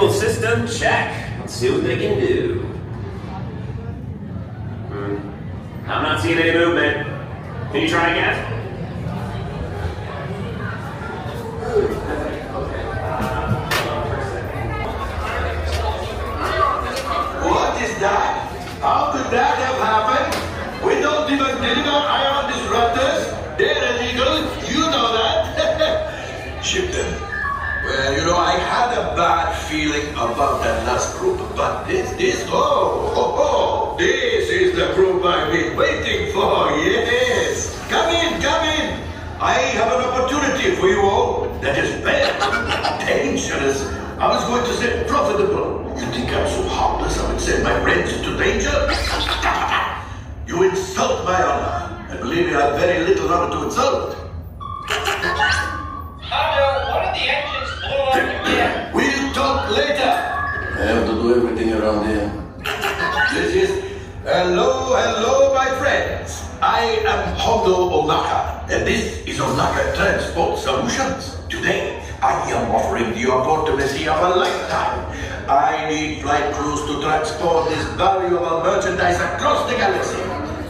Fuel system, check. Let's see what they can do. I'm not seeing any movement. Can you try again? What is that? How could that have happened? We don't even deliver ion disruptors. They're illegal. You know that. Ship them. Well, you know, I had a bad feeling about that last group, but this, this is the group I've been waiting for, yes. Come in. I have an opportunity for you all that is very dangerous. I was going to say profitable. You think I'm so heartless I would send my friends into danger? You insult my honor. I believe you have very little honor to insult. Hondo, one of the engines blew up again. We'll talk later. I have to do everything around here. This is... Hello, my friends. I am Hondo Ohnaka, and this is Ohnaka Transport Solutions. Today, I am offering the opportunity of a lifetime. I need flight crews to transport this valuable merchandise across the galaxy.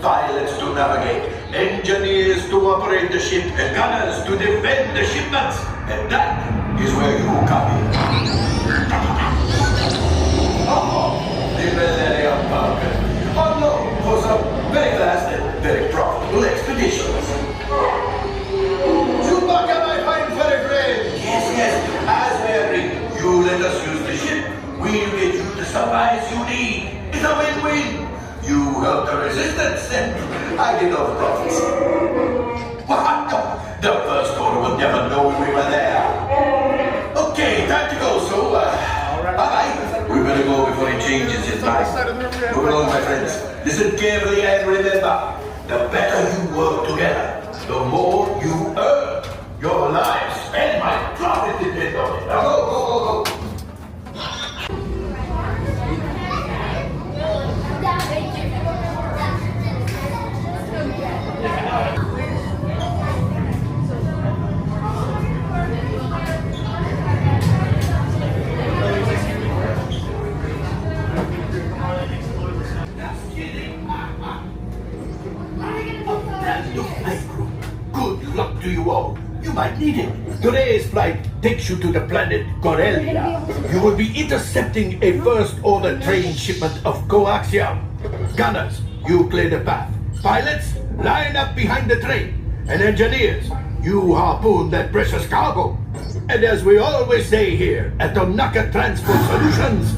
Pilots to navigate, engineers to operate the ship, and gunners to defend the shipments. And that is where you come in. Oh, the Millennium Falcon. Oh no, for some very fast and very profitable expeditions. Chewbacca, my fine furry friend! Yes, as we agreed, you let us use the ship. We'll get you the supplies you need. It's a win-win. You help the resistance, and I get all the profits. What? The First Order will never know we were there. Okay, time to go, so, bye-bye. We better go before he changes his mind. Move along, my friends. Listen carefully and remember, the better you work together, the more you earn. Your lives and my profit depend on it. Now go. Good luck to you all. You might need it. Today's flight takes you to the planet Corellia. You will be intercepting a First Order train shipment of Coaxium. Gunners, you clear the path. Pilots, line up behind the train. And engineers, you harpoon that precious cargo. And as we always say here at Ohnaka Transport Solutions,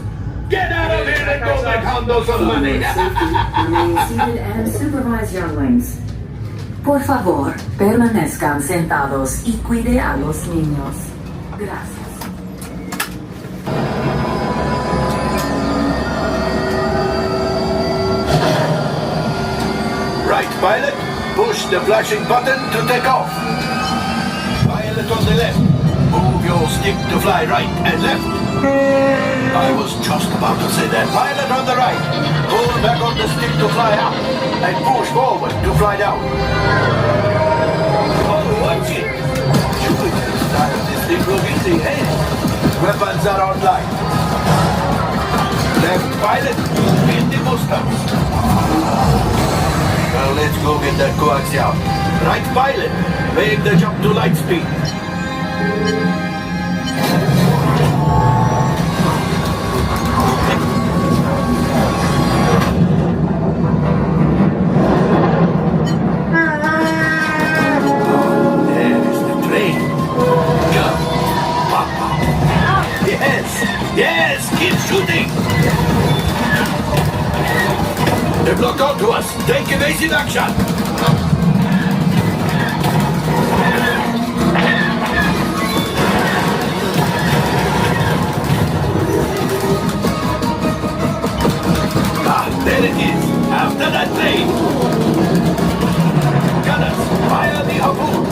get out of here and go make Hondo some money. Remain seated and supervise younglings. Por favor, permanezcan sentados y cuide a los niños. Gracias. Right, pilot, push the flashing button to take off. Pilot on the left, move your stick to fly right and left. I was just about to say that. Pilot on the right, pull back on the stick to fly up and push forward to fly down. Oh, watch it! This thing will be easy, eh? Weapons are online. Left pilot, in the Mustangs. Now let's go get that Coaxium. Right pilot, make the jump to light speed. There is the train. Jump. Yes, keep shooting. They blocked onto us. Take evasive action. There it is. After that train. Gunners, fire the harpoons.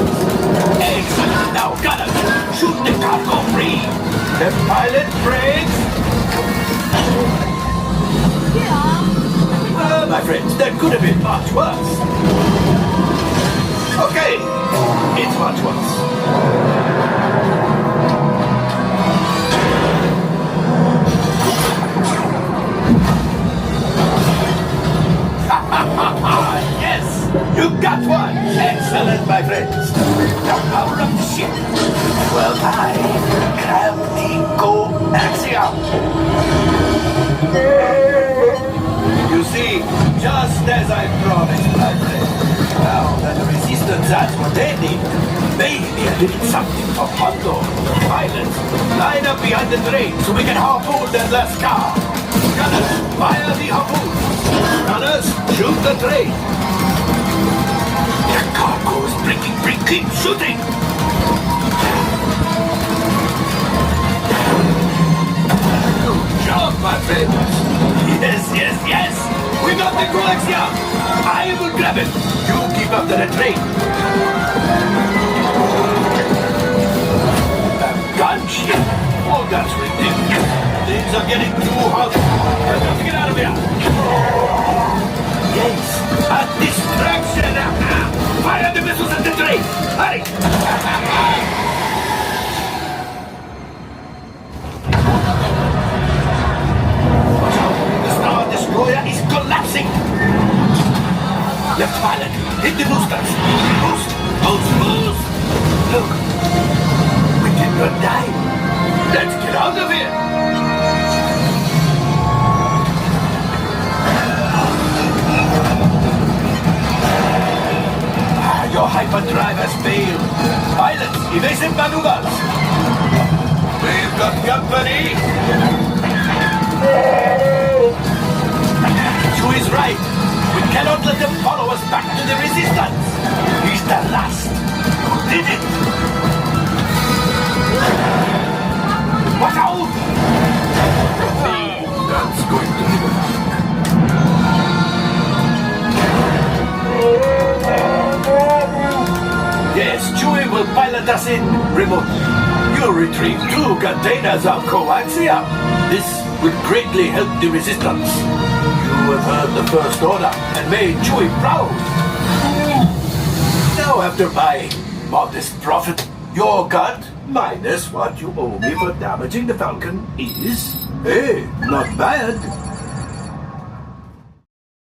Excellent. Now, gunners, shoot the cargo free. The pilot brakes. My friends, that could have been much worse. Okay, it's much worse. Just as I promised, my friend. Now that the resistance has what they need, maybe a little something for Hondo. Pilots, line up behind the train so we can harpoon that last car. Gunners, fire the harpoon. Gunners, shoot the train. The cargo is breaking free. Keep shooting. Good job, my friends. Yes. We got the Coaxium. I will grab it. You keep after the train. Gunship. Oh, that's ridiculous. Things are getting too hot. I have to get out of here. Yes, a distraction. Fire the missiles at the train. Hurry. Destroyer is collapsing! Left pilot, hit the boosters! Boost! Look! We did not die! Let's get out of here! Your hyperdrive has failed! Pilots, evasive maneuvers! We've got company! Is right. We cannot let them follow us back to the resistance. He's the last who did it. Watch out! That's going to be Yes, Chewie will pilot us in remotely. You'll retrieve 2 containers of Coaxium. This will greatly help the resistance. You have heard the First Order and made Chewie proud. Now, after my modest profit, your cut, minus what you owe me for damaging the Falcon, is, hey, not bad.